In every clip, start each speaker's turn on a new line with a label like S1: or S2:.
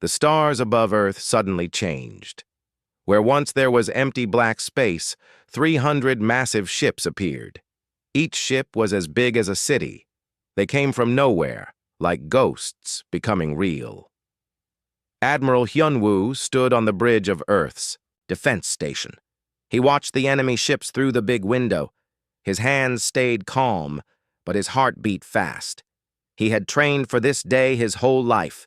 S1: The stars above Earth suddenly changed. Where once there was empty black space, 300 massive ships appeared. Each ship was as big as a city. They came from nowhere, like ghosts becoming real. Admiral Hyunwoo stood on the bridge of Earth's defense station. He watched the enemy ships through the big window. His hands stayed calm, but his heart beat fast. He had trained for this day his whole life.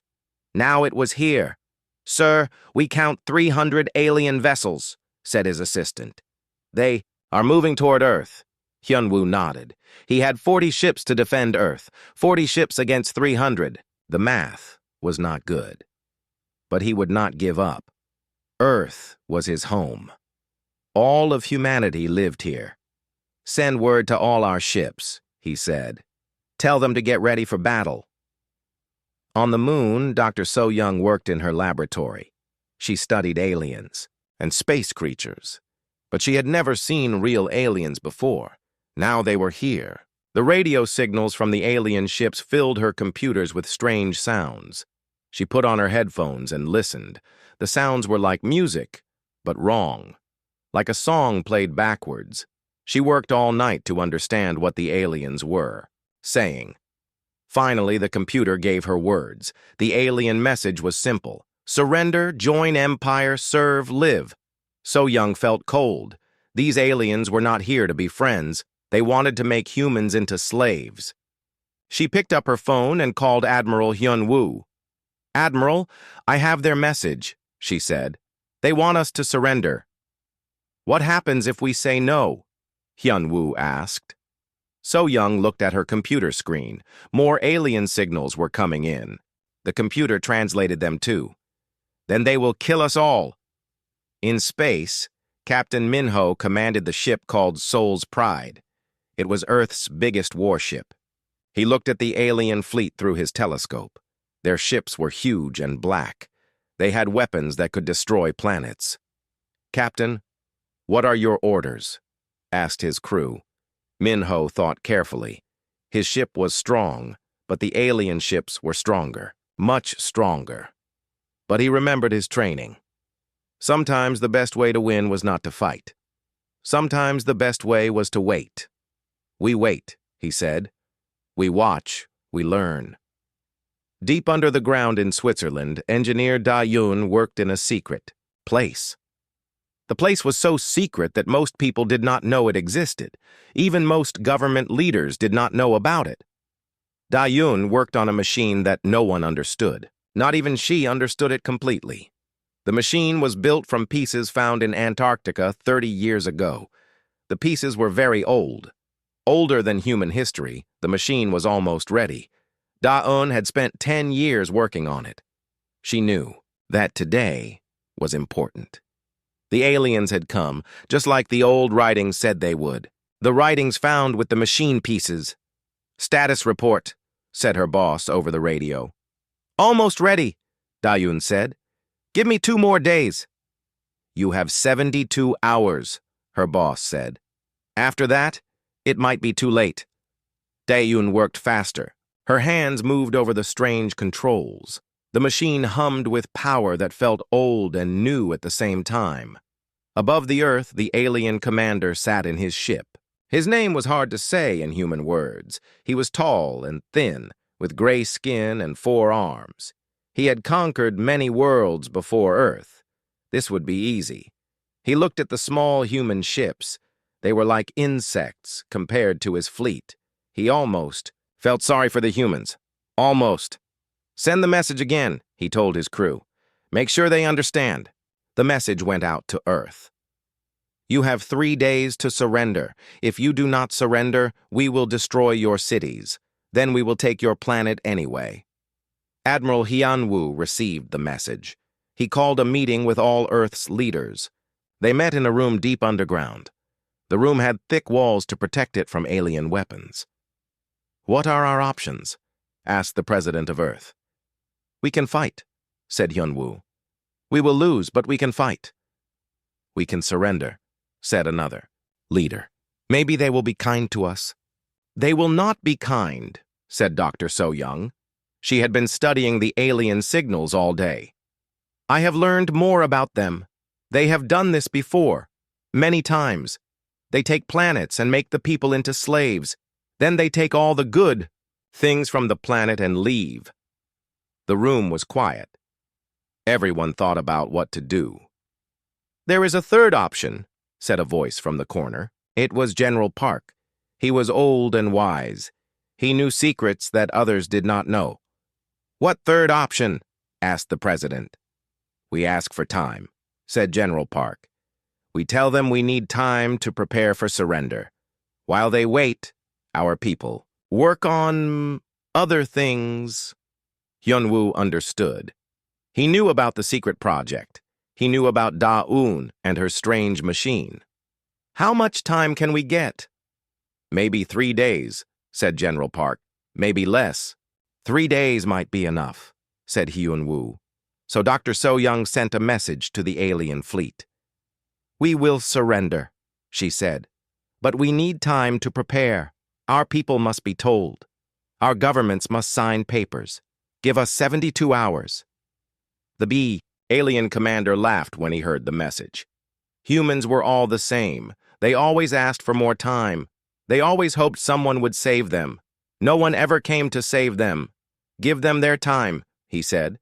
S1: Now it was here. "Sir, we count 300 alien vessels," said his assistant. "They are moving toward Earth." Hyunwoo nodded. He had 40 ships to defend Earth, 40 ships against 300. The math was not good. But he would not give up. Earth was his home. All of humanity lived here. "Send word to all our ships," he said. "Tell them to get ready for battle." On the moon, Dr. So-young worked in her laboratory. She studied aliens and space creatures, but she had never seen real aliens before. Now they were here. The radio signals from the alien ships filled her computers with strange sounds. She put on her headphones and listened. The sounds were like music, but wrong. Like a song played backwards. She worked all night to understand what the aliens were saying. Finally, the computer gave her words. The alien message was simple. "Surrender, join Empire, serve, live." So-young felt cold. These aliens were not here to be friends. They wanted to make humans into slaves. She picked up her phone and called Admiral Hyunwoo. "Admiral, I have their message," she said. "They want us to surrender." "What happens if we say no?" Hyunwoo asked. So-young looked at her computer screen. More alien signals were coming in. The computer translated them too. "Then they will kill us all." In space, Captain Minho commanded the ship called Soul's Pride. It was Earth's biggest warship. He looked at the alien fleet through his telescope. Their ships were huge and black. They had weapons that could destroy planets. "Captain, what are your orders?" asked his crew. Minho thought carefully. His ship was strong, but the alien ships were stronger, much stronger. But he remembered his training. Sometimes the best way to win was not to fight. Sometimes the best way was to wait. "We wait," he said. "We watch, we learn." Deep under the ground in Switzerland, engineer Da-yoon worked in a secret place. The place was so secret that most people did not know it existed. Even most government leaders did not know about it. Da-yoon worked on a machine that no one understood. Not even she understood it completely. The machine was built from pieces found in Antarctica 30 years ago. The pieces were very old. Older than human history, the machine was almost ready. Da-eun had spent 10 years working on it. She knew that today was important. The aliens had come, just like the old writings said they would. The writings found with the machine pieces. "Status report," said her boss over the radio. "Almost ready," Da-yoon said. "Give me 2 more days." "You have 72 hours," her boss said. "After that, it might be too late." Da-yoon worked faster. Her hands moved over the strange controls. The machine hummed with power that felt old and new at the same time. Above the Earth, the alien commander sat in his ship. His name was hard to say in human words. He was tall and thin, with gray skin and 4 arms. He had conquered many worlds before Earth. This would be easy. He looked at the small human ships. They were like insects compared to his fleet. He almost felt sorry for the humans. Almost. "Send the message again," he told his crew. "Make sure they understand." The message went out to Earth. "You have 3 days to surrender. If you do not surrender, we will destroy your cities. Then we will take your planet anyway." Admiral Hyunwoo received the message. He called a meeting with all Earth's leaders. They met in a room deep underground. The room had thick walls to protect it from alien weapons. "What are our options?" asked the president of Earth. "We can fight," said Hyunwoo. "We will lose, but we can fight." "We can surrender," said another leader. "Maybe they will be kind to us." "They will not be kind," said Dr. So-young. She had been studying the alien signals all day. I have learned more about them. They have done this before, many times. They take planets and make the people into slaves. Then they take all the good things from the planet and leave. The room was quiet. Everyone thought about what to do. There is a third option, said a voice from the corner. It was General Park. He was old and wise. He knew secrets that others did not know. What third option? Asked the president. We ask for time, said General Park. We tell them we need time to prepare for surrender. While they wait, our people work on other things. Hyunwoo understood. He knew about the secret project. He knew about Da-eun and her strange machine. How much time can we get? Maybe 3 days, said General Park. Maybe less. 3 days might be enough, said Hyunwoo. So Dr. So-young sent a message to the alien fleet. We will surrender, she said. But we need time to prepare. Our people must be told. Our governments must sign papers. Give us 72 hours. The alien commander laughed when he heard the message. Humans were all the same. They always asked for more time. They always hoped someone would save them. No one ever came to save them. Give them their time, he said.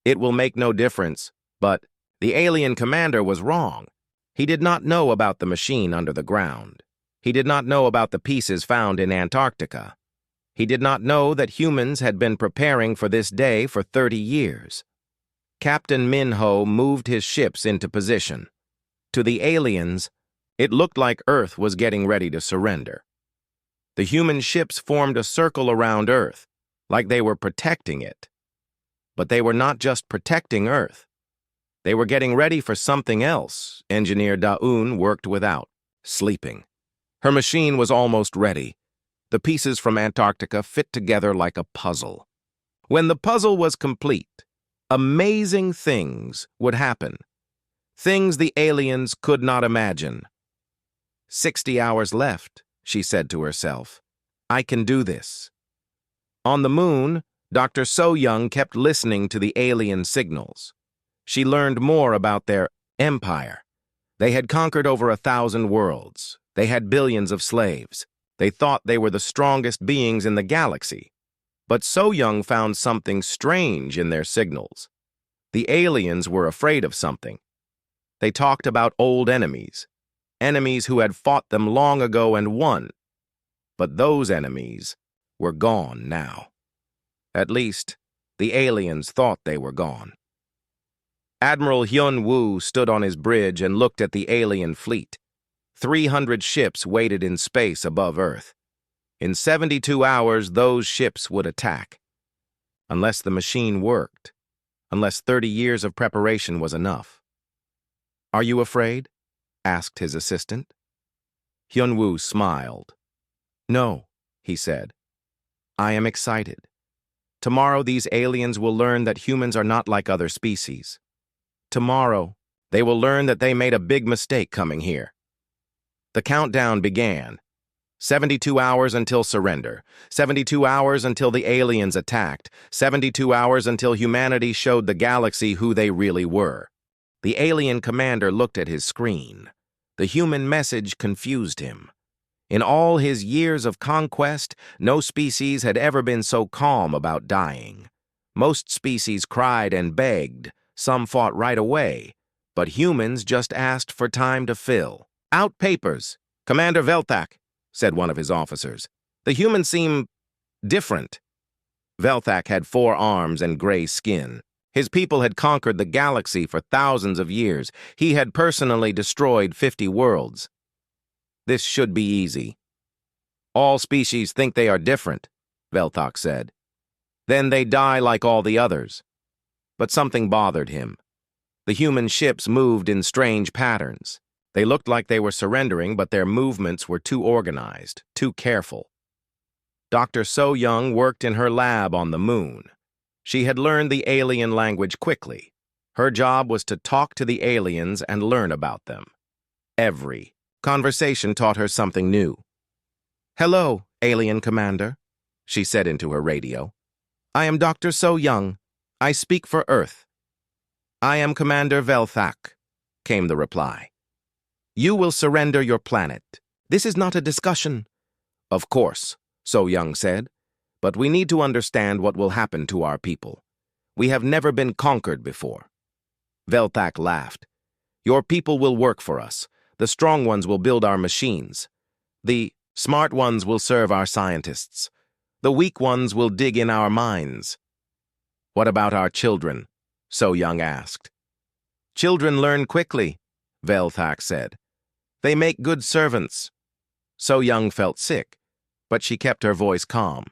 S1: It will make no difference. But the alien commander was wrong. He did not know about the machine under the ground. He did not know about the pieces found in Antarctica. He did not know that humans had been preparing for this day for 30 years. Captain Min-ho moved his ships into position. To the aliens, it looked like Earth was getting ready to surrender. The human ships formed a circle around Earth, like they were protecting it. But they were not just protecting Earth. They were getting ready for something else. Engineer Da-eun worked without sleeping. Her machine was almost ready. The pieces from Antarctica fit together like a puzzle. When the puzzle was complete, amazing things would happen. Things the aliens could not imagine. 60 hours left, she said to herself. I can do this. On the moon, Dr. So-young kept listening to the alien signals. She learned more about their empire. They had conquered over 1,000 worlds. They had billions of slaves. They thought they were the strongest beings in the galaxy. But So-young found something strange in their signals. The aliens were afraid of something. They talked about old enemies, enemies who had fought them long ago and won. But those enemies were gone now. At least, the aliens thought they were gone. Admiral Hyun-woo stood on his bridge and looked at the alien fleet. 300 ships waited in space above Earth. In 72 hours, those ships would attack. Unless the machine worked. Unless 30 years of preparation was enough. Are you afraid? Asked his assistant. Hyun-woo smiled. No, he said. I am excited. Tomorrow these aliens will learn that humans are not like other species. Tomorrow, they will learn that they made a big mistake coming here. The countdown began. 72 hours until surrender. 72 hours until the aliens attacked. 72 hours until humanity showed the galaxy who they really were. The alien commander looked at his screen. The human message confused him. In all his years of conquest, no species had ever been so calm about dying. Most species cried and begged. Some fought right away. But humans just asked for time to fill. Out papers, Commander Velthak, said one of his officers. The humans seem different. Velthak had 4 arms and gray skin. His people had conquered the galaxy for thousands of years. He had personally destroyed 50 worlds. This should be easy. All species think they are different, Velthak said. Then they die like all the others. But something bothered him. The human ships moved in strange patterns. They looked like they were surrendering, but their movements were too organized, too careful. Dr. So-young worked in her lab on the moon. She had learned the alien language quickly. Her job was to talk to the aliens and learn about them. Every conversation taught her something new. Hello, alien commander, she said into her radio. I am Dr. So-young. I speak for Earth. I am Commander Velthak, came the reply. You will surrender your planet. This is not a discussion. Of course, So Young said, but we need to understand what will happen to our people. We have never been conquered before. Velthak laughed. Your people will work for us. The strong ones will build our machines. The smart ones will serve our scientists. The weak ones will dig in our mines. What about our children? So Young asked. Children learn quickly, Velthak said. They make good servants. So Young felt sick, but she kept her voice calm.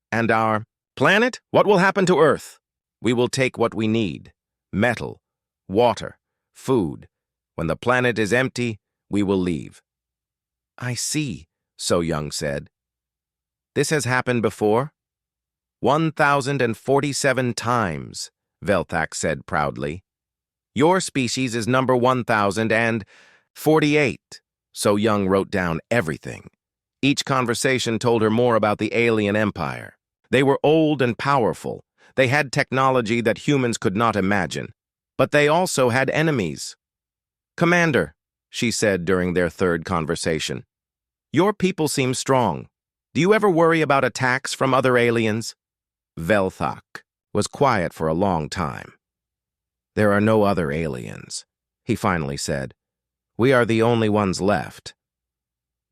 S1: And our planet? What will happen to Earth? We will take what we need: metal, water, food. When the planet is empty, we will leave. I see, So Young said. This has happened before? 1,047 times, Velthak said proudly. Your species is number 1,048. So Young wrote down everything. Each conversation told her more about the alien empire. They were old and powerful. They had technology that humans could not imagine. But they also had enemies. Commander, she said during their third conversation, your people seem strong. Do you ever worry about attacks from other aliens? Velthak was quiet for a long time. There are no other aliens, he finally said. We are the only ones left.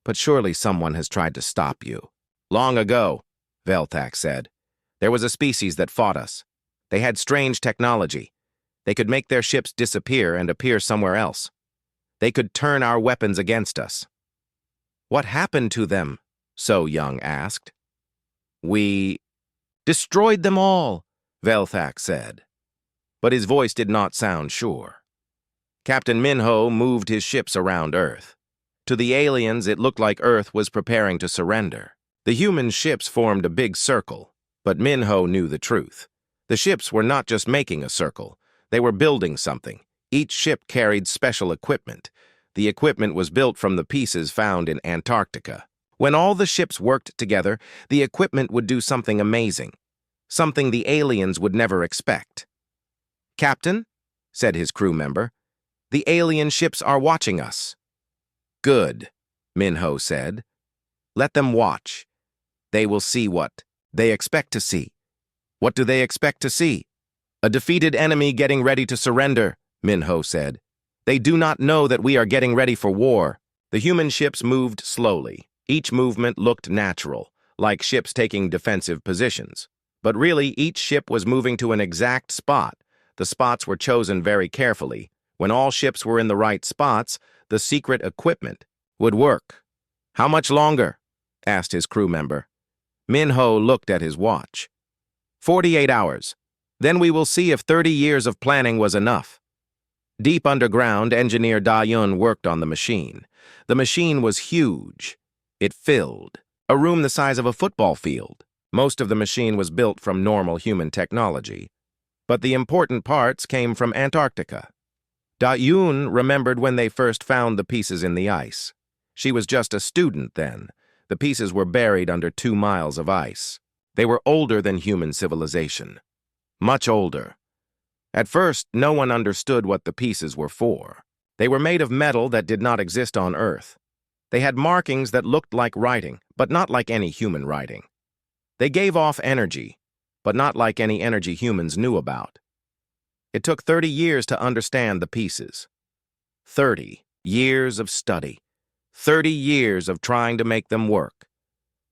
S1: But surely someone has tried to stop you. Long ago, Velthak said, there was a species that fought us. They had strange technology. They could make their ships disappear and appear somewhere else. They could turn our weapons against us. What happened to them? So Young asked. We destroyed them all, Velthak said. But his voice did not sound sure. Captain Minho moved his ships around Earth. To the aliens, it looked like Earth was preparing to surrender. The human ships formed a big circle, but Minho knew the truth. The ships were not just making a circle. They were building something. Each ship carried special equipment. The equipment was built from the pieces found in Antarctica. When all the ships worked together, the equipment would do something amazing, something the aliens would never expect. Captain, said his crew member, the alien ships are watching us. Good, Minho said. Let them watch. They will see what they expect to see. What do they expect to see? A defeated enemy getting ready to surrender, Minho said. They do not know that we are getting ready for war. The human ships moved slowly. Each movement looked natural, like ships taking defensive positions. But really, each ship was moving to an exact spot. The spots were chosen very carefully. When all ships were in the right spots, the secret equipment would work. How much longer? Asked his crew member. Minho looked at his watch. 48 hours. Then we will see if 30 years of planning was enough. Deep underground, engineer Da Yun worked on the machine. The machine was huge. It filled a room the size of a football field. Most of the machine was built from normal human technology, but the important parts came from Antarctica. Da Yun remembered when they first found the pieces in the ice. She was just a student then. The pieces were buried under 2 miles of ice. They were older than human civilization. Much older. At first, no one understood what the pieces were for. They were made of metal that did not exist on Earth. They had markings that looked like writing, but not like any human writing. They gave off energy, but not like any energy humans knew about. It took 30 years to understand the pieces. 30 years of study. 30 years of trying to make them work.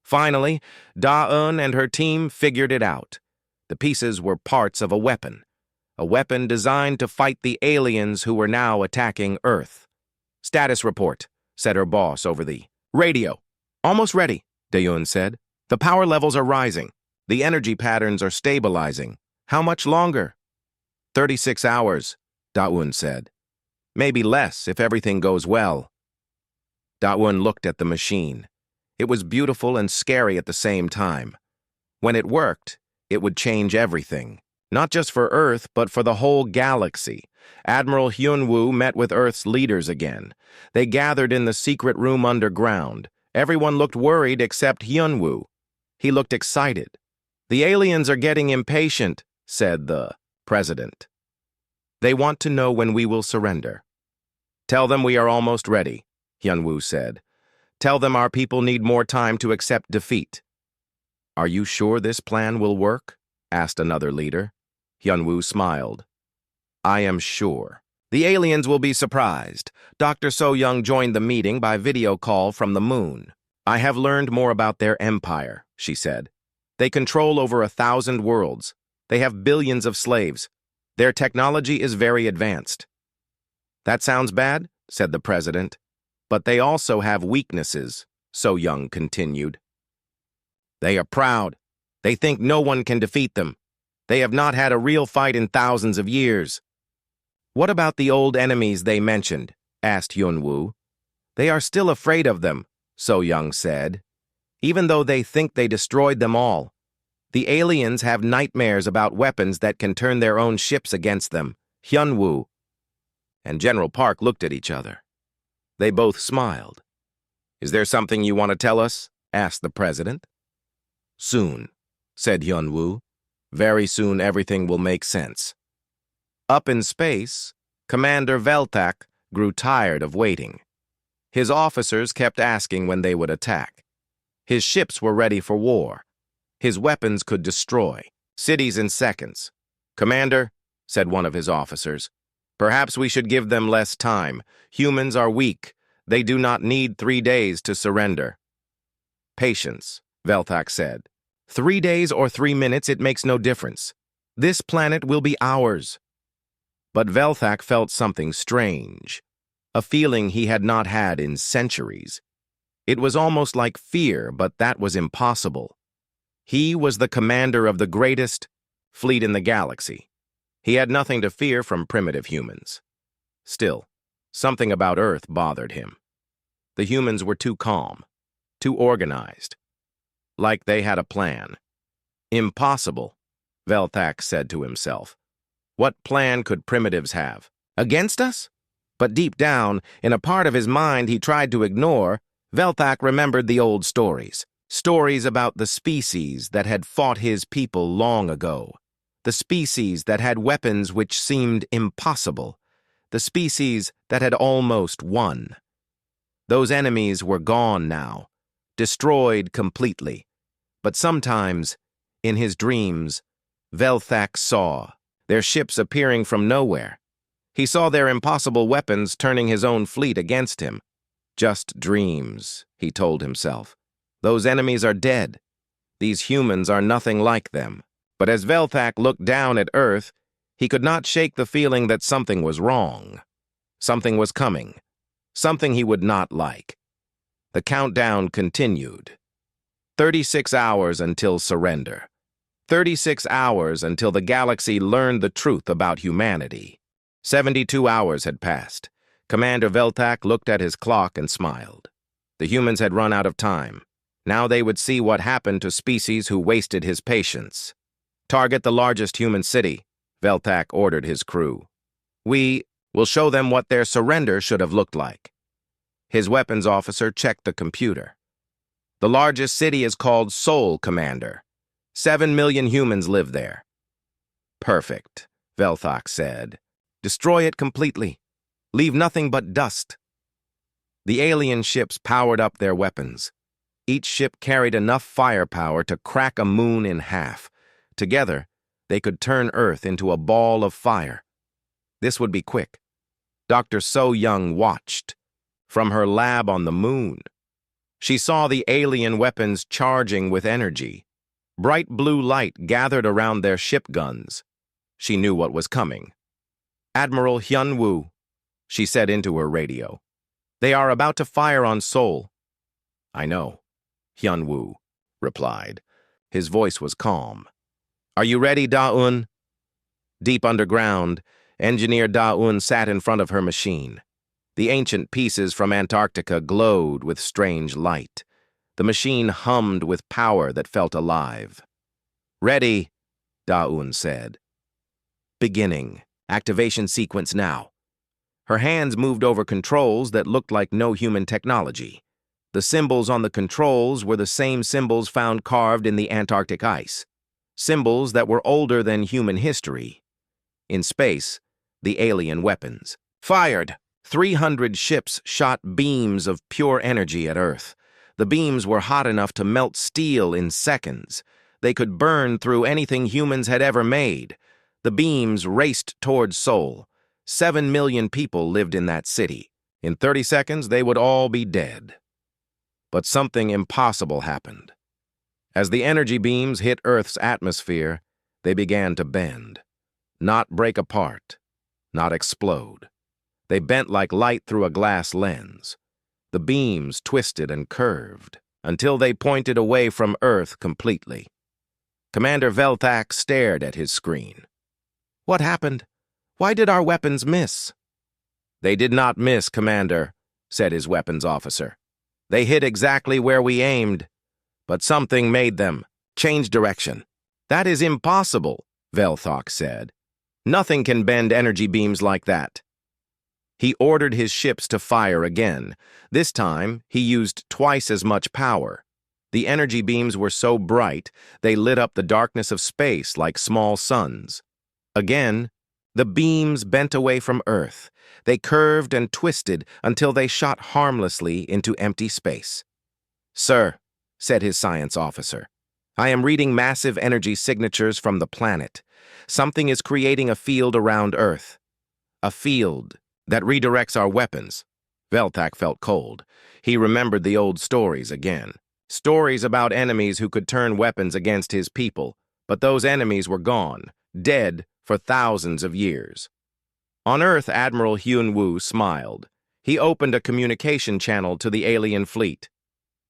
S1: Finally, Da-eun and her team figured it out. The pieces were parts of a weapon designed to fight the aliens who were now attacking Earth. Status report, said her boss over the radio. Almost ready, Da-eun said. The power levels are rising. The energy patterns are stabilizing. How much longer? 36 hours, Da-eun said. Maybe less if everything goes well. Da-eun looked at the machine. It was beautiful and scary at the same time. When it worked, it would change everything. Not just for Earth, but for the whole galaxy. Admiral Hyunwoo met with Earth's leaders again. They gathered in the secret room underground. Everyone looked worried except Hyunwoo. He looked excited. The aliens are getting impatient, said the president. They want to know when we will surrender. Tell them we are almost ready, Hyunwoo said. Tell them our people need more time to accept defeat. Are you sure this plan will work? Asked another leader. Hyunwoo smiled. I am sure. The aliens will be surprised. Dr. So-young joined the meeting by video call from the moon. I have learned more about their empire, she said. They control over 1,000 worlds. They have billions of slaves. Their technology is very advanced. That sounds bad, said the president. But they also have weaknesses, So-young continued. They are proud. They think no one can defeat them. They have not had a real fight in thousands of years. What about the old enemies they mentioned? Asked Hyunwoo. They are still afraid of them, So-young said. Even though they think they destroyed them all. The aliens have nightmares about weapons that can turn their own ships against them. Hyunwoo and General Park looked at each other. They both smiled. Is there something you want to tell us? Asked the president. Soon, said Hyunwoo. Very soon everything will make sense. Up in space, Commander Veltak grew tired of waiting. His officers kept asking when they would attack. His ships were ready for war. His weapons could destroy cities in seconds. Commander, said one of his officers, perhaps we should give them less time. Humans are weak. They do not need 3 days to surrender. Patience, Veltak said. 3 days or 3 minutes, it makes no difference. This planet will be ours. But Veltak felt something strange, a feeling he had not had in centuries. It was almost like fear, but that was impossible. He was the commander of the greatest fleet in the galaxy. He had nothing to fear from primitive humans. Still, something about Earth bothered him. The humans were too calm, too organized, like they had a plan. Impossible, Veltak said to himself. What plan could primitives have? Against us? But deep down, in a part of his mind he tried to ignore, Veltak remembered the old stories. Stories about the species that had fought his people long ago. The species that had weapons which seemed impossible. The species that had almost won. Those enemies were gone now, destroyed completely. But sometimes, in his dreams, Veltak saw their ships appearing from nowhere. He saw their impossible weapons turning his own fleet against him. Just dreams, he told himself. Those enemies are dead. These humans are nothing like them. But as Veltak looked down at Earth, he could not shake the feeling that something was wrong. Something was coming. Something he would not like. The countdown continued. 36 hours until surrender. 36 hours until the galaxy learned the truth about humanity. 72 hours had passed. Commander Veltak looked at his clock and smiled. The humans had run out of time. Now they would see what happened to species who wasted his patience. Target the largest human city, Veltak ordered his crew. We will show them what their surrender should have looked like. His weapons officer checked the computer. The largest city is called Seoul, Commander. 7 million humans live there. Perfect, Veltak said. Destroy it completely. Leave nothing but dust. The alien ships powered up their weapons. Each ship carried enough firepower to crack a moon in half. Together, they could turn Earth into a ball of fire. This would be quick. Dr. So-young watched from her lab on the moon. She saw the alien weapons charging with energy. Bright blue light gathered around their ship guns. She knew what was coming. Admiral Hyunwoo, she said into her radio. They are about to fire on Seoul. I know, Hyunwoo replied. His voice was calm. Are you ready, Da-un? Deep underground, Engineer Da-un sat in front of her machine. The ancient pieces from Antarctica glowed with strange light. The machine hummed with power that felt alive. Ready, Da-un said. Beginning. Activation sequence now. Her hands moved over controls that looked like no human technology. The symbols on the controls were the same symbols found carved in the Antarctic ice. Symbols that were older than human history. In space, the alien weapons. Fired! 300 ships shot beams of pure energy at Earth. The beams were hot enough to melt steel in seconds. They could burn through anything humans had ever made. The beams raced towards Seoul. 7 million people lived in that city. In 30 seconds, they would all be dead. But something impossible happened. As the energy beams hit Earth's atmosphere, they began to bend. Not break apart, not explode. They bent like light through a glass lens. The beams twisted and curved until they pointed away from Earth completely. Commander Velthak stared at his screen. What happened? Why did our weapons miss? They did not miss, Commander, said his weapons officer. They hit exactly where we aimed. But something made them change direction. That is impossible, Velthak said. Nothing can bend energy beams like that. He ordered his ships to fire again. This time, he used twice as much power. The energy beams were so bright, they lit up the darkness of space like small suns. Again, the beams bent away from Earth. They curved and twisted until they shot harmlessly into empty space. Sir, said his science officer, I am reading massive energy signatures from the planet. Something is creating a field around Earth. A field that redirects our weapons. Velthak felt cold. He remembered the old stories again. Stories about enemies who could turn weapons against his people. But those enemies were gone, dead for thousands of years. On Earth, Admiral Hyun-woo smiled. He opened a communication channel to the alien fleet.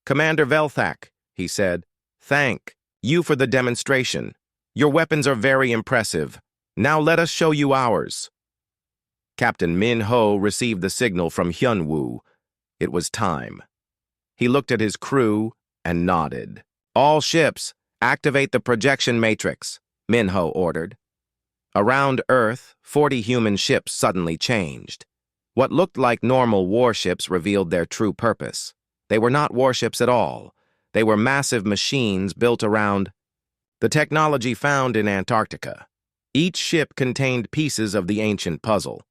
S1: Commander Velthak, he said, thank you for the demonstration. Your weapons are very impressive. Now let us show you ours. Captain Min Ho received the signal from Hyun-woo. It was time. He looked at his crew and nodded. All ships, activate the projection matrix, Min Ho ordered. Around Earth, 40 human ships suddenly changed. What looked like normal warships revealed their true purpose. They were not warships at all. They were massive machines built around the technology found in Antarctica. Each ship contained pieces of the ancient puzzle.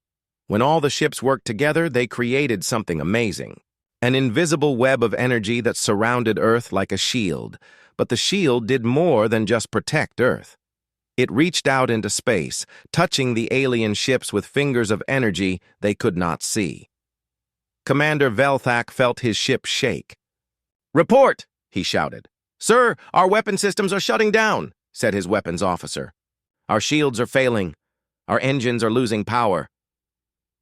S1: When all the ships worked together, they created something amazing. An invisible web of energy that surrounded Earth like a shield. But the shield did more than just protect Earth. It reached out into space, touching the alien ships with fingers of energy they could not see. Commander Velthak felt his ship shake. Report, he shouted. Sir, our weapon systems are shutting down, said his weapons officer. Our shields are failing. Our engines are losing power.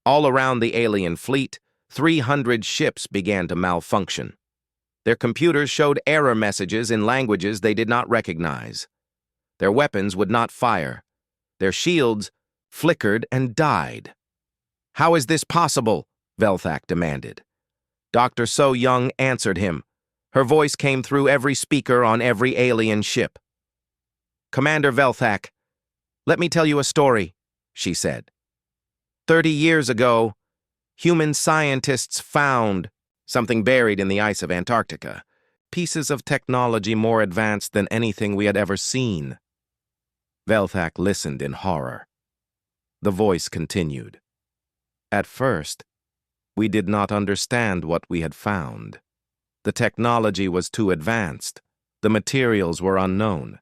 S1: All around the alien fleet, 300 ships began to malfunction. Their computers showed error messages in languages they did not recognize. Their weapons would not fire. Their shields flickered and died. How is this possible? Velthak demanded. Dr. So Young answered him. Her voice came through every speaker on every alien ship. Commander Velthak, let me tell you a story, she said. 30 years ago, human scientists found something buried in the ice of Antarctica, pieces of technology more advanced than anything we had ever seen. Velthak listened in horror. The voice continued. At first, we did not understand what we had found. The technology was too advanced. The materials were unknown.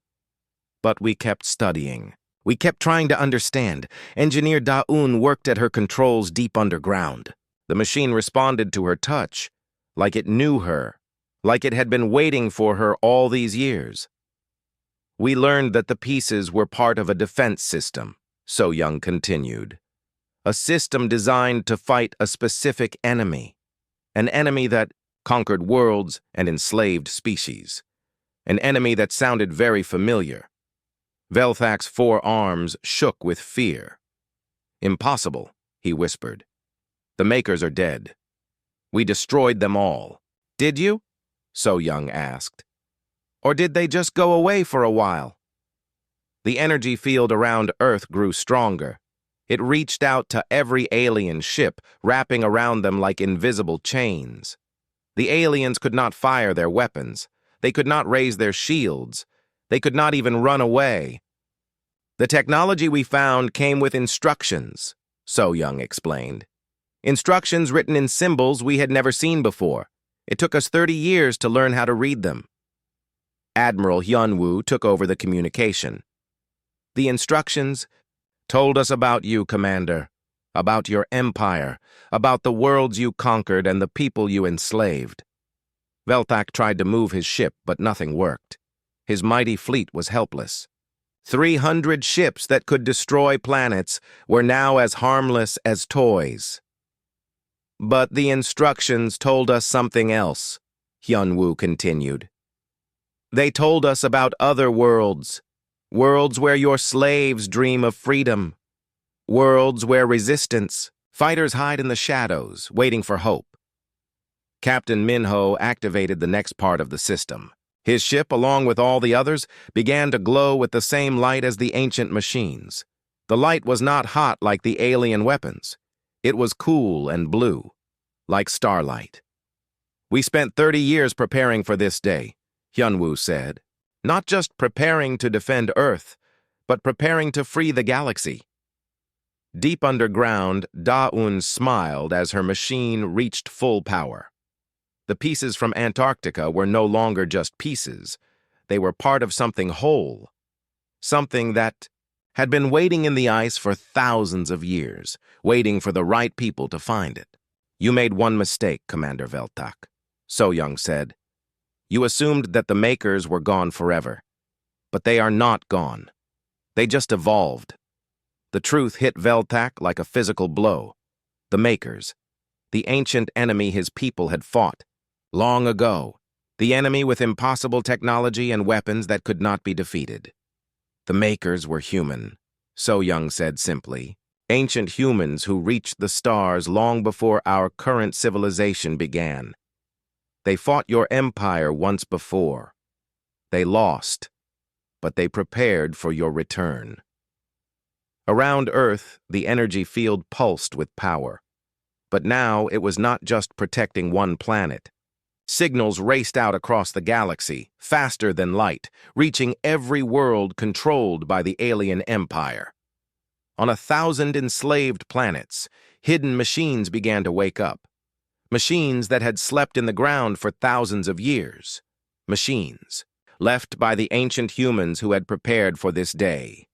S1: But we kept studying. We kept trying to understand. Engineer Da-un worked at her controls deep underground. The machine responded to her touch, like it knew her, like it had been waiting for her all these years. We learned that the pieces were part of a defense system, So Young continued. A system designed to fight a specific enemy. An enemy that conquered worlds and enslaved species. An enemy that sounded very familiar. Velthak's 4 arms shook with fear. Impossible, he whispered. The makers are dead. We destroyed them all. Did you? So Young asked. Or did they just go away for a while? The energy field around Earth grew stronger. It reached out to every alien ship, wrapping around them like invisible chains. The aliens could not fire their weapons. They could not raise their shields. They could not even run away. The technology we found came with instructions. So Young explained. Instructions written in symbols we had never seen before. It took us 30 years to learn how to read them. Admiral Hyunwoo took over the communication. The instructions told us about you, Commander, about your empire, about the worlds you conquered and the people you enslaved. Velthak tried to move his ship, but nothing worked. His mighty fleet was helpless. 300 ships that could destroy planets were now as harmless as toys. But the instructions told us something else, Hyunwoo continued. They told us about other worlds, worlds where your slaves dream of freedom, worlds where resistance, fighters hide in the shadows, waiting for hope. Captain Minho activated the next part of the system. His ship, along with all the others, began to glow with the same light as the ancient machines. The light was not hot like the alien weapons. It was cool and blue, like starlight. We spent 30 years preparing for this day, Hyunwoo said. Not just preparing to defend Earth, but preparing to free the galaxy. Deep underground, Da-un smiled as her machine reached full power. The pieces from Antarctica were no longer just pieces. They were part of something whole, something that had been waiting in the ice for thousands of years, waiting for the right people to find it. You made one mistake, Commander Velthak, So Young said. You assumed that the makers were gone forever. But they are not gone. They just evolved. The truth hit Velthak like a physical blow. The makers, the ancient enemy his people had fought, long ago, the enemy with impossible technology and weapons that could not be defeated. The makers were human, So Young said simply. Ancient humans who reached the stars long before our current civilization began. They fought your empire once before. They lost, but they prepared for your return. Around Earth, the energy field pulsed with power. But now it was not just protecting one planet. Signals raced out across the galaxy, faster than light, reaching every world controlled by the alien empire. On 1,000 enslaved planets, hidden machines began to wake up. Machines that had slept in the ground for thousands of years. Machines left by the ancient humans who had prepared for this day.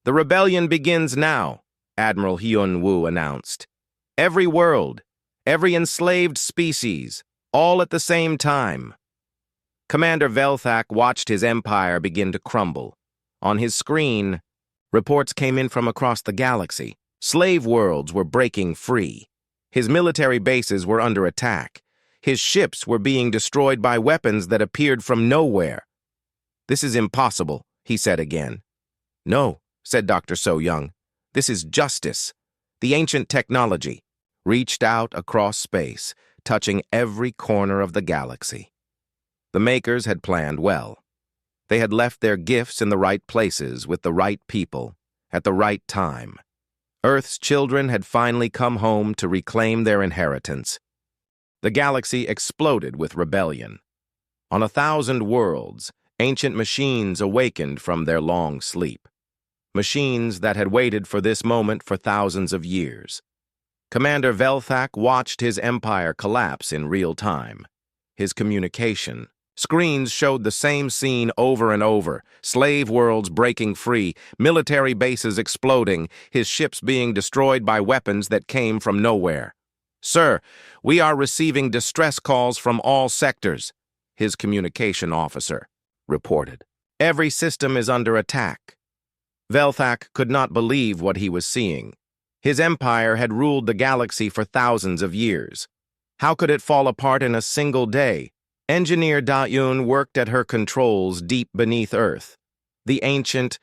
S1: The rebellion begins now, Admiral Hyunwoo announced. Every world, every enslaved species, all at the same time. Commander Velthak watched his empire begin to crumble. On his screen, reports came in from across the galaxy. Slave worlds were breaking free. His military bases were under attack. His ships were being destroyed by weapons that appeared from nowhere. This is impossible, he said again. No, said Dr. So Young. This is justice. The ancient technology reached out across space, touching every corner of the galaxy. The makers had planned well. They had left their gifts in the right places with the right people at the right time. Earth's children had finally come home to reclaim their inheritance. The galaxy exploded with rebellion. On 1,000 worlds, ancient machines awakened from their long sleep. Machines that had waited for this moment for thousands of years. Commander Velthak watched his empire collapse in real time. His communication screens showed the same scene over and over, slave worlds breaking free, military bases exploding, his ships being destroyed by weapons that came from nowhere. Sir, we are receiving distress calls from all sectors, his communication officer reported. Every system is under attack. Velthak could not believe what he was seeing. His empire had ruled the galaxy for thousands of years. How could it fall apart in a single day? Engineer Da-un worked at her controls deep beneath Earth. The ancient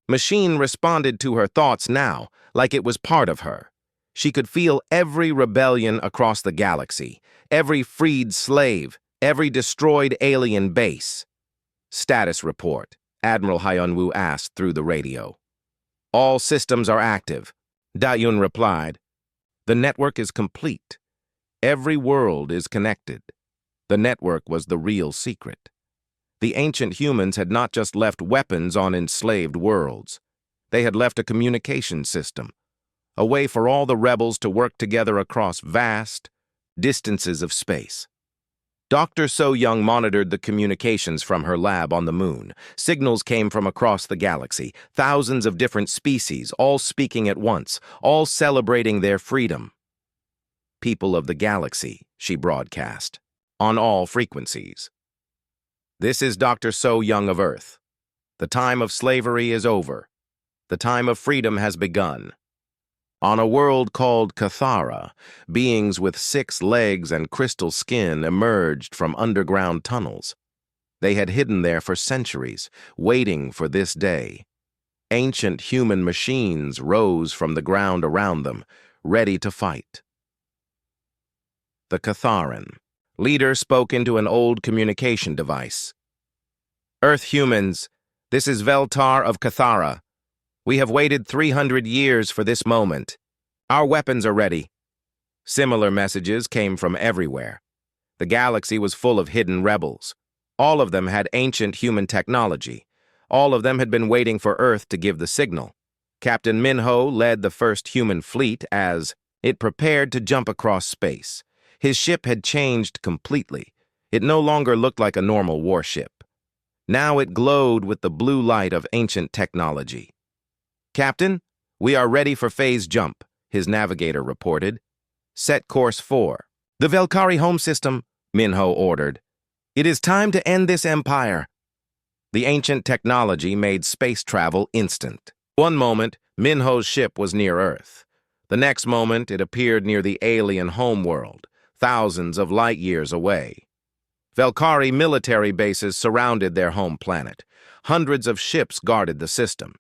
S1: machine responded to her thoughts now, like it was part of her. She could feel every rebellion across the galaxy, every freed slave, every destroyed alien base. Status report, Admiral Hyunwoo asked through the radio. All systems are active, Da-un replied. The network is complete. Every world is connected. The network was the real secret. The ancient humans had not just left weapons on enslaved worlds. They had left a communication system, a way for all the rebels to work together across vast distances of space. Dr. So-Young monitored the communications from her lab on the moon. Signals came from across the galaxy, thousands of different species, all speaking at once, all celebrating their freedom. People of the galaxy, she broadcast, on all frequencies. This is Dr. So-Young of Earth. The time of slavery is over. The time of freedom has begun. On a world called Cathara, beings with 6 legs and crystal skin emerged from underground tunnels. They had hidden there for centuries, waiting for this day. Ancient human machines rose from the ground around them, ready to fight. The Catharan leader spoke into an old communication device. "Earth humans, this is Veltar of Cathara. We have waited 300 years for this moment. Our weapons are ready." Similar messages came from everywhere. The galaxy was full of hidden rebels. All of them had ancient human technology. All of them had been waiting for Earth to give the signal. Captain Minho led the first human fleet as it prepared to jump across space. His ship had changed completely. It no longer looked like a normal warship. Now it glowed with the blue light of ancient technology. "Captain, we are ready for phase jump," his navigator reported. "Set course for the Velkari home system," Minho ordered. "It is time to end this empire." The ancient technology made space travel instant. One moment, Minho's ship was near Earth. The next moment, it appeared near the alien homeworld, thousands of light years away. Velkari military bases surrounded their home planet. Hundreds of ships guarded the system.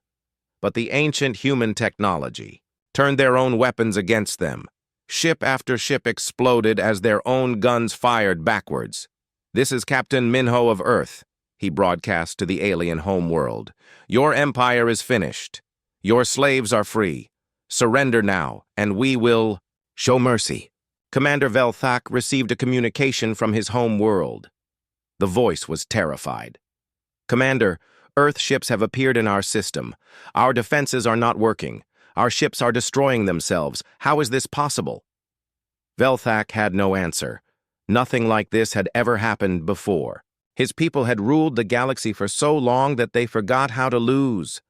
S1: But the ancient human technology turned their own weapons against them. Ship after ship exploded as their own guns fired backwards. "This is Captain Minho of Earth," he broadcast to the alien homeworld. "Your empire is finished. Your slaves are free. Surrender now, and we will show mercy." Commander Velthak received a communication from his home world. The voice was terrified. "Commander, Earth ships have appeared in our system. Our defenses are not working. Our ships are destroying themselves. How is this possible?" Velthak had no answer. Nothing like this had ever happened before. His people had ruled the galaxy for so long that they forgot how to lose.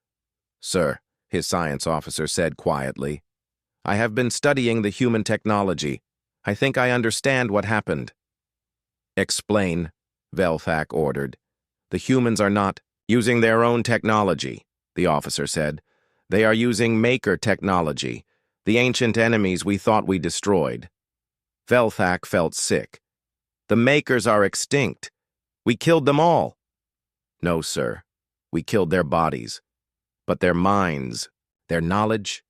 S1: "Sir," his science officer said quietly, "I have been studying the human technology. I think I understand what happened." "Explain," Velthak ordered. "The humans are not using their own technology," the officer said. "They are using Maker technology, the ancient enemies we thought we destroyed." Velthak felt sick. "The Makers are extinct. We killed them all." "No, sir. We killed their bodies. But their minds, their knowledge,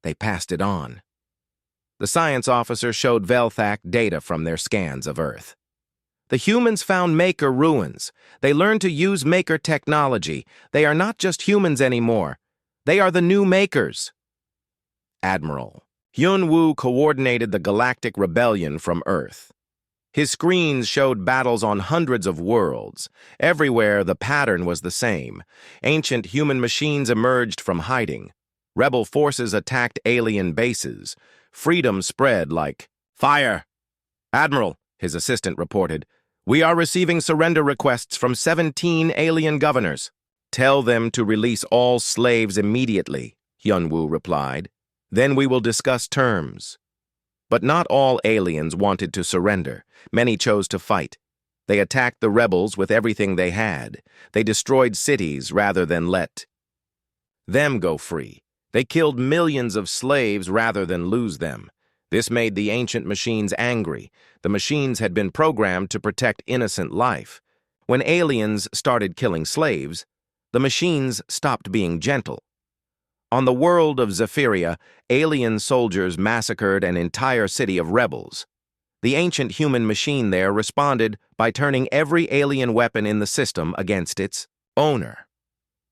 S1: they passed it on." The science officer showed Velthak data from their scans of Earth. "The humans found Maker ruins. They learned to use Maker technology. They are not just humans anymore. They are the new Makers." Admiral Hyun-woo coordinated the Galactic Rebellion from Earth. His screens showed battles on hundreds of worlds. Everywhere, the pattern was the same. Ancient human machines emerged from hiding. Rebel forces attacked alien bases. Freedom spread like fire. "Admiral," his assistant reported, "we are receiving surrender requests from 17 alien governors." "Tell them to release all slaves immediately," Hyun-woo replied. "Then we will discuss terms." But not all aliens wanted to surrender. Many chose to fight. They attacked the rebels with everything they had. They destroyed cities rather than let them go free. They killed millions of slaves rather than lose them. This made the ancient machines angry. The machines had been programmed to protect innocent life. When aliens started killing slaves, the machines stopped being gentle. On the world of Zephyria, alien soldiers massacred an entire city of rebels. The ancient human machine there responded by turning every alien weapon in the system against its owner.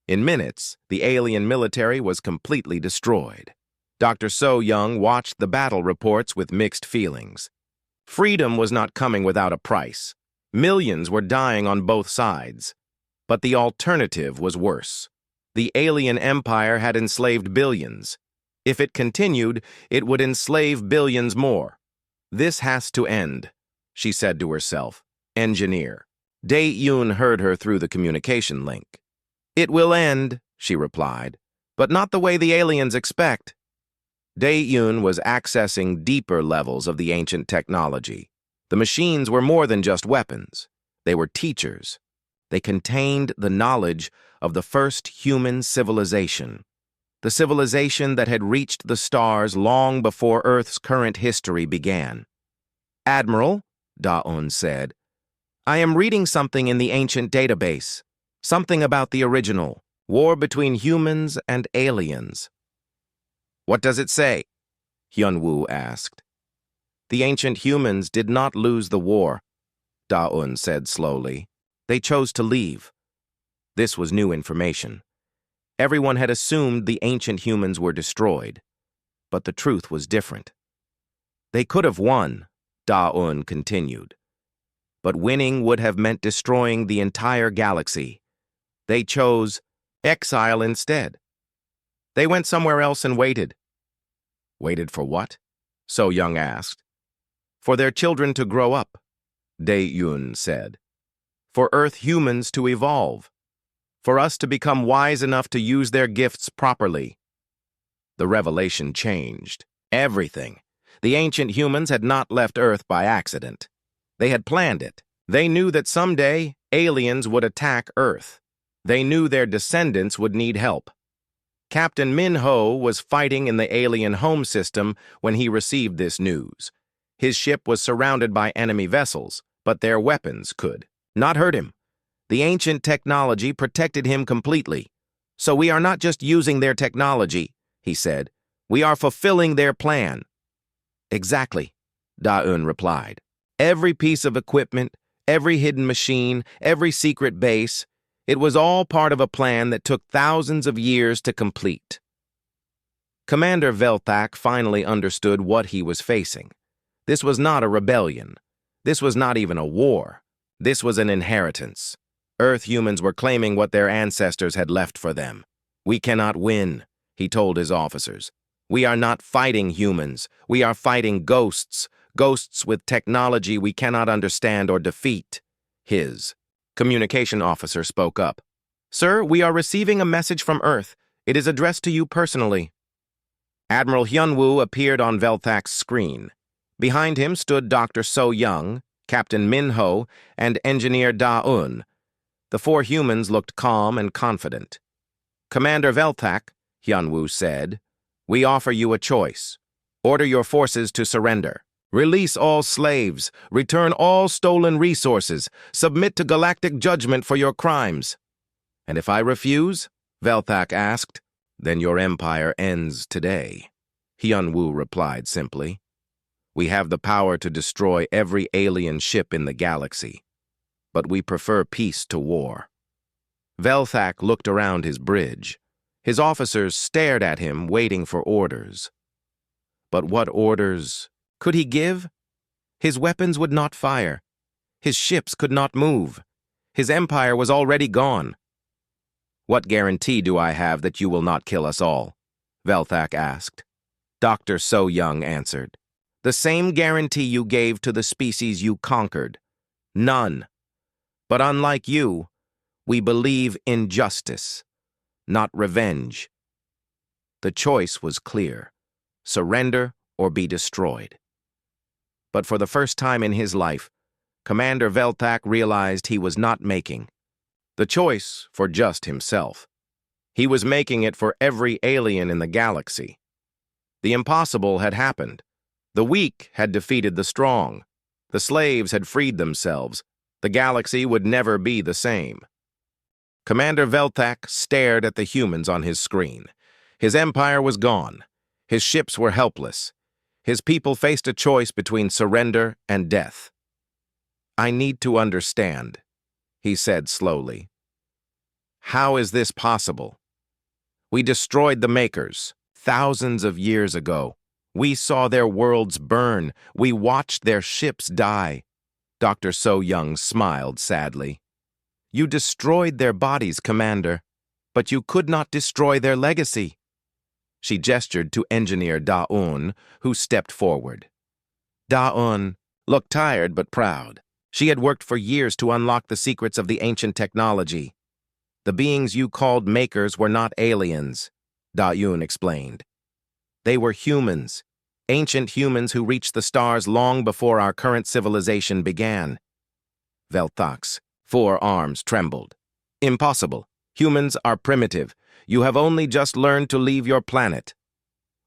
S1: In minutes, the alien military was completely destroyed. Dr. So-Young watched the battle reports with mixed feelings. Freedom was not coming without a price. Millions were dying on both sides. But the alternative was worse. The alien empire had enslaved billions. If it continued, it would enslave billions more. This has to end, she said to herself. Engineer. Dae-Yoon heard her through the communication link. It will end, she replied, but not the way the aliens expect. Dae-Yoon was accessing deeper levels of the ancient technology. The machines were more than just weapons. They were teachers. They contained the knowledge of the first human civilization, the civilization that had reached the stars long before Earth's current history began. Admiral, Da-Un said, I am reading something in the ancient database, something about the original, war between humans and aliens. What does it say? Hyun-woo asked. The ancient humans did not lose the war, Da-Un said slowly. They chose to leave. This was new information. Everyone had assumed the ancient humans were destroyed, but the truth was different. They could have won, Da-Un continued, but winning would have meant destroying the entire galaxy. They chose exile instead. They went somewhere else and waited. Waited for what? So Young asked. For their children to grow up, Dae-Yoon said. For Earth humans to evolve. For us to become wise enough to use their gifts properly. The revelation changed everything. The ancient humans had not left Earth by accident. They had planned it. They knew that someday aliens would attack Earth. They knew their descendants would need help. Captain Min-ho was fighting in the alien home system when he received this news. His ship was surrounded by enemy vessels, but their weapons could not hurt him. The ancient technology protected him completely. So we are not just using their technology, he said. We are fulfilling their plan. Exactly, Da-Un replied. Every piece of equipment, every hidden machine, every secret base, it was all part of a plan that took thousands of years to complete. Commander Velthak finally understood what he was facing. This was not a rebellion. This was not even a war. This was an inheritance. Earth humans were claiming what their ancestors had left for them. We cannot win, he told his officers. We are not fighting humans. We are fighting ghosts. Ghosts with technology we cannot understand or defeat. His communication officer spoke up. Sir, we are receiving a message from Earth. It is addressed to you personally. Admiral Hyun-woo appeared on Velthak's screen. Behind him stood Dr. So-young, Captain Min-ho, and Engineer Da-Un. The four humans looked calm and confident. Commander Velthak, Hyun-woo said, we offer you a choice. Order your forces to surrender. Release all slaves. Return all stolen resources. Submit to galactic judgment for your crimes. And if I refuse, Velthak asked, then your empire ends today. Hyun-woo replied simply. We have the power to destroy every alien ship in the galaxy, but we prefer peace to war. Velthak looked around his bridge. His officers stared at him, waiting for orders. But what orders could he give? His weapons would not fire. His ships could not move. His empire was already gone. What guarantee do I have that you will not kill us all? Velthak asked. Dr. So-young answered. The same guarantee you gave to the species you conquered. None. But unlike you, we believe in justice, not revenge. The choice was clear. Surrender or be destroyed. But for the first time in his life, Commander Velthak realized he was not making the choice for just himself. He was making it for every alien in the galaxy. The impossible had happened. The weak had defeated the strong. The slaves had freed themselves. The galaxy would never be the same. Commander Velthak stared at the humans on his screen. His empire was gone. His ships were helpless. His people faced a choice between surrender and death. I need to understand, he said slowly. How is this possible? We destroyed the Makers thousands of years ago. We saw their worlds burn. We watched their ships die. Dr. So-young smiled sadly. You destroyed their bodies, Commander, but you could not destroy their legacy. She gestured to Engineer Da-un, who stepped forward. Da-un looked tired but proud. She had worked for years to unlock the secrets of the ancient technology. The beings you called makers were not aliens, Da-un explained. They were humans, ancient humans who reached the stars long before our current civilization began. Velthak's forearms trembled. Impossible. Humans are primitive. You have only just learned to leave your planet.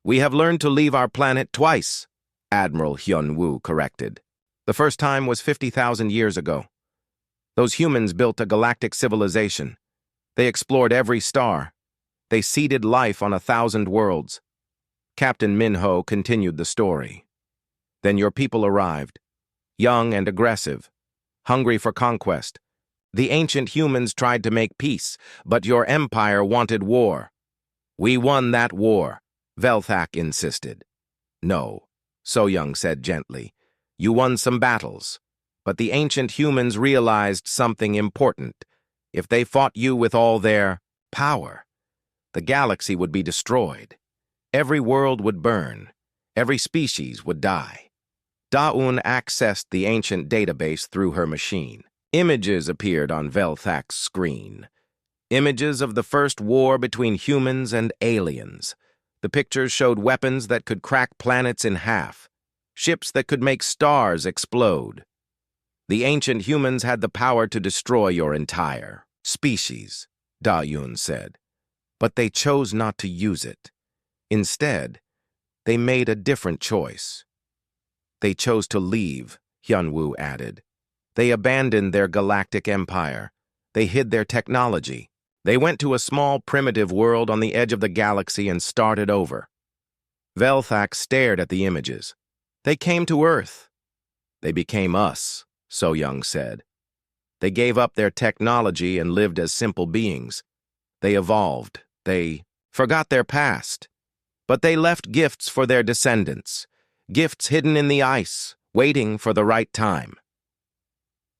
S1: We have learned to leave our planet twice, Admiral Hyun-woo corrected. The first time was 50,000 years ago. Those humans built a galactic civilization. They explored every star. They seeded life on 1,000 worlds. Captain Min-ho continued the story. Then your people arrived, young and aggressive, hungry for conquest. The ancient humans tried to make peace, but your empire wanted war. We won that war, Velthak insisted. No, So-young said gently. You won some battles, but the ancient humans realized something important. If they fought you with all their power, the galaxy would be destroyed. Every world would burn. Every species would die. Da-un accessed the ancient database through her machine. Images appeared on Velthak's screen. Images of the first war between humans and aliens. The pictures showed weapons that could crack planets in half, ships that could make stars explode. The ancient humans had the power to destroy your entire species, Da-un said. But they chose not to use it. Instead, they made a different choice. They chose to leave, Hyun-woo added. They abandoned their galactic empire. They hid their technology. They went to a small, primitive world on the edge of the galaxy and started over. Velthak stared at the images. They came to Earth. They became us, So-young said. They gave up their technology and lived as simple beings. They evolved. They forgot their past. But they left gifts for their descendants, gifts hidden in the ice, waiting for the right time.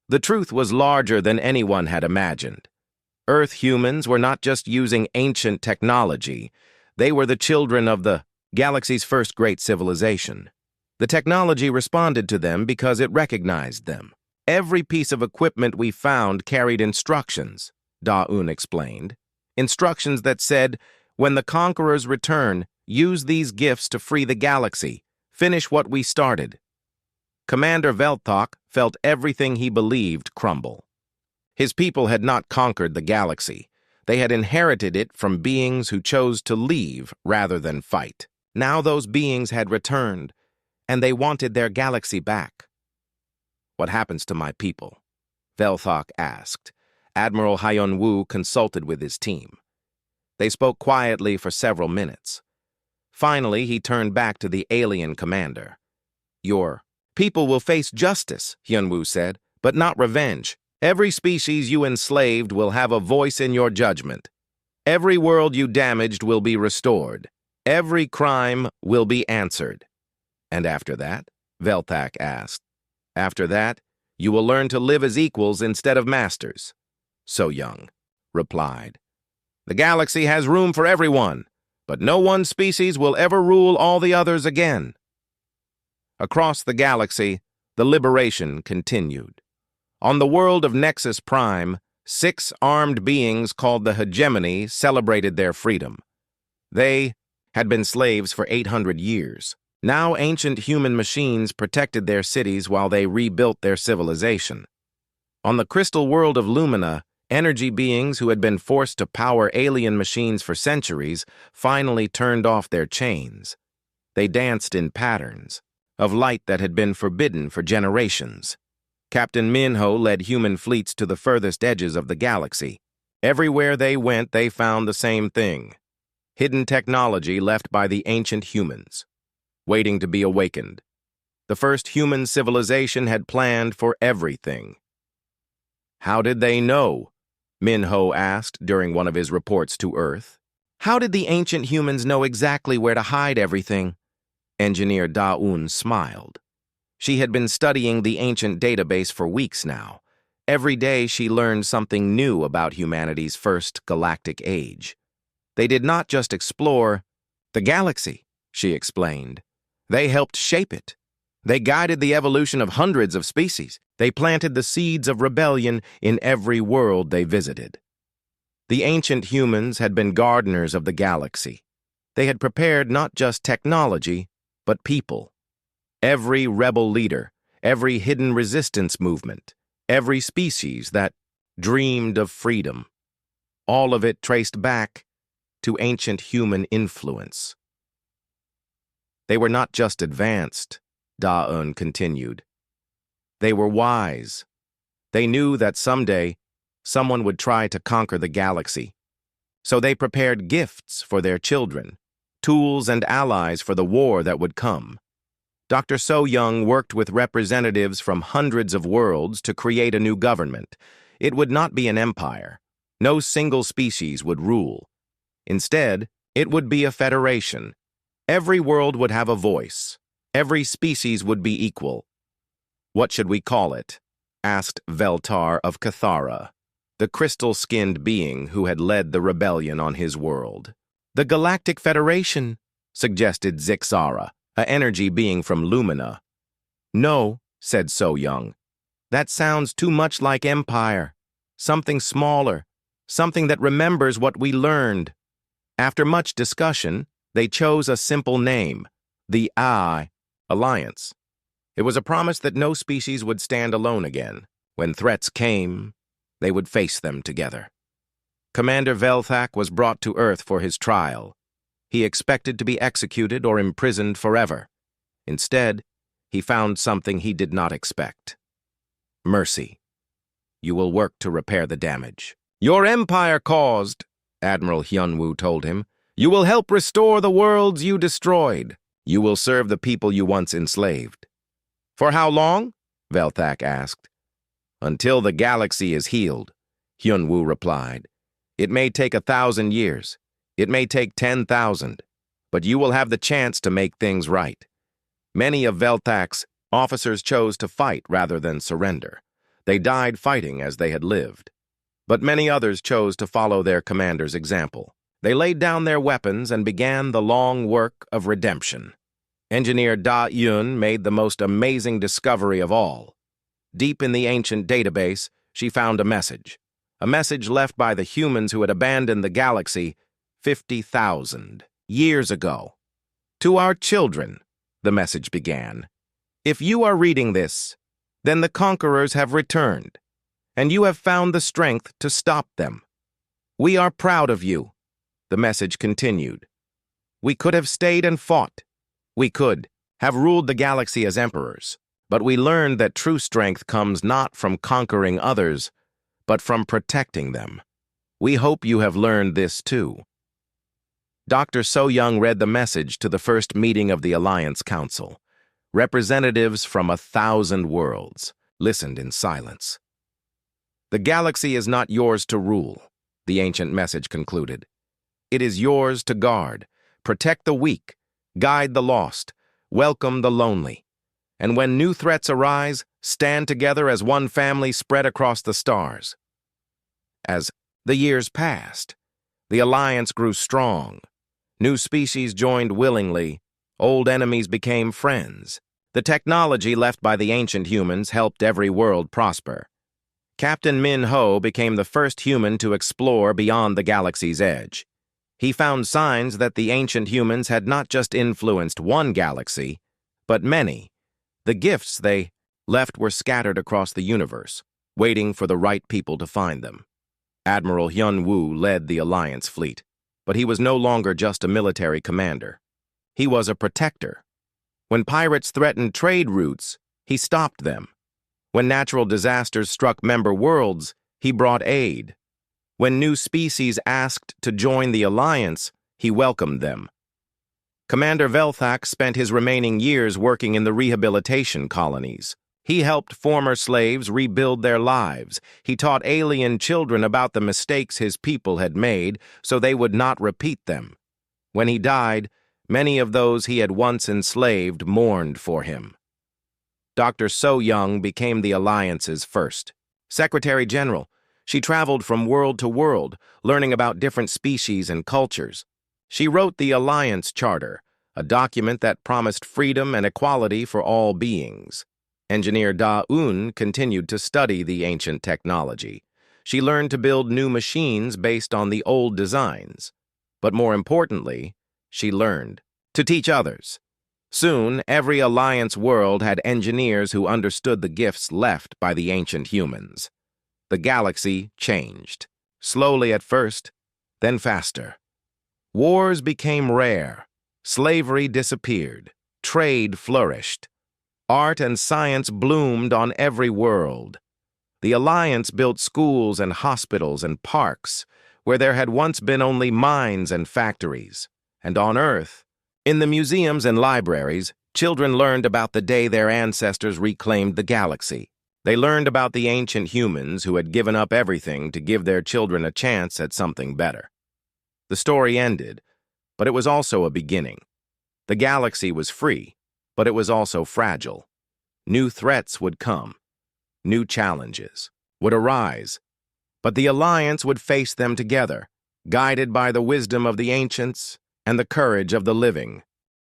S1: The truth was larger than anyone had imagined. Earth humans were not just using ancient technology. They were the children of the galaxy's first great civilization. The technology responded to them because it recognized them. Every piece of equipment we found carried instructions, Da-un explained. Instructions that said, when the conquerors return, use these gifts to free the galaxy, finish what we started. Commander Velthak felt everything he believed crumble. His people had not conquered the galaxy. They had inherited it from beings who chose to leave rather than fight. Now those beings had returned, and they wanted their galaxy back. What happens to my people? Velthak asked. Admiral Hyun-woo consulted with his team. They spoke quietly for several minutes. Finally, he turned back to the alien commander. Your people will face justice, Hyun-woo said, but not revenge. Every species you enslaved will have a voice in your judgment. Every world you damaged will be restored. Every crime will be answered. And after that? Velthak asked. After that, you will learn to live as equals instead of masters. So-young replied. The galaxy has room for everyone, but no one species will ever rule all the others again. Across the galaxy, the liberation continued. On the world of Nexus Prime, 6 armed beings called the Hegemony celebrated their freedom. They had been slaves for 800 years. Now ancient human machines protected their cities while they rebuilt their civilization. On the crystal world of Lumina, energy beings who had been forced to power alien machines for centuries finally turned off their chains. They danced in patterns of light that had been forbidden for generations. Captain Min-ho led human fleets to the furthest edges of the galaxy. Everywhere they went, they found the same thing: hidden technology left by the ancient humans, waiting to be awakened. The first human civilization had planned for everything. How did they know? Min-ho asked during one of his reports to Earth. How did the ancient humans know exactly where to hide everything? Engineer Da-un smiled. She had been studying the ancient database for weeks now. Every day she learned something new about humanity's first galactic age. They did not just explore, The galaxy, she explained. They helped shape it. They guided the evolution of hundreds of species. They planted the seeds of rebellion in every world they visited. The ancient humans had been gardeners of the galaxy. They had prepared not just technology, but people. Every rebel leader, every hidden resistance movement, every species that dreamed of freedom. All of it traced back to ancient human influence. They were not just advanced, Da-Un continued. They were wise. They knew that someday someone would try to conquer the galaxy. So they prepared gifts for their children, tools and allies for the war that would come. Dr. So-Young worked with representatives from hundreds of worlds to create a new government. It would not be an empire. No single species would rule. Instead, it would be a federation. Every world would have a voice. Every species would be equal. What should we call it? Asked Veltar of Cathara, the crystal-skinned being who had led the rebellion on his world. The Galactic Federation, suggested Zixara, an energy being from Lumina. No, said So-Young. That sounds too much like empire. Something smaller, something that remembers what we learned. After much discussion, they chose a simple name, the Alliance. It was a promise that no species would stand alone again. When threats came, they would face them together. Commander Velthak was brought to Earth for his trial. He expected to be executed or imprisoned forever. Instead, he found something he did not expect. Mercy. You will work to repair the damage. Your empire caused, Admiral Hyunwoo told him. You will help restore the worlds you destroyed. You will serve the people you once enslaved. For how long? Velthak asked. Until the galaxy is healed, Hyunwoo replied. It may take 1,000 years. It may take 10,000. But you will have the chance to make things right. Many of Velthak's officers chose to fight rather than surrender. They died fighting as they had lived. But many others chose to follow their commander's example. They laid down their weapons and began the long work of redemption. Engineer Da-Yun made the most amazing discovery of all. Deep in the ancient database, she found a message left by the humans who had abandoned the galaxy 50,000 years ago. To our children, the message began. If you are reading this, then the conquerors have returned, and you have found the strength to stop them. We are proud of you, the message continued. We could have stayed and fought. We could have ruled the galaxy as emperors, but we learned that true strength comes not from conquering others, but from protecting them. We hope you have learned this too. Dr. So-Young read the message to the first meeting of the Alliance Council. Representatives from 1,000 worlds listened in silence. The galaxy is not yours to rule, the ancient message concluded. It is yours to guard, protect the weak, guide the lost, welcome the lonely. And when new threats arise, stand together as one family spread across the stars. As the years passed, the alliance grew strong. New species joined willingly. Old enemies became friends. The technology left by the ancient humans helped every world prosper. Captain Min Ho became the first human to explore beyond the galaxy's edge. He found signs that the ancient humans had not just influenced one galaxy, but many. The gifts they left were scattered across the universe, waiting for the right people to find them. Admiral Hyunwoo led the Alliance fleet, but he was no longer just a military commander. He was a protector. When pirates threatened trade routes, he stopped them. When natural disasters struck member worlds, he brought aid. When new species asked to join the Alliance, he welcomed them. Commander Velthak spent his remaining years working in the rehabilitation colonies. He helped former slaves rebuild their lives. He taught alien children about the mistakes his people had made so they would not repeat them. When he died, many of those he had once enslaved mourned for him. Dr. So-Young became the Alliance's first Secretary General. She traveled from world to world, learning about different species and cultures. She wrote the Alliance Charter, a document that promised freedom and equality for all beings. Engineer Da-Un continued to study the ancient technology. She learned to build new machines based on the old designs. But more importantly, she learned to teach others. Soon, every Alliance world had engineers who understood the gifts left by the ancient humans. The galaxy changed. Slowly at first, then faster. Wars became rare. Slavery disappeared. Trade flourished. Art and science bloomed on every world. The Alliance built schools and hospitals and parks where there had once been only mines and factories. And on Earth, in the museums and libraries, children learned about the day their ancestors reclaimed the galaxy. They learned about the ancient humans who had given up everything to give their children a chance at something better. The story ended, but it was also a beginning. The galaxy was free, but it was also fragile. New threats would come. New challenges would arise. But the Alliance would face them together, guided by the wisdom of the ancients and the courage of the living.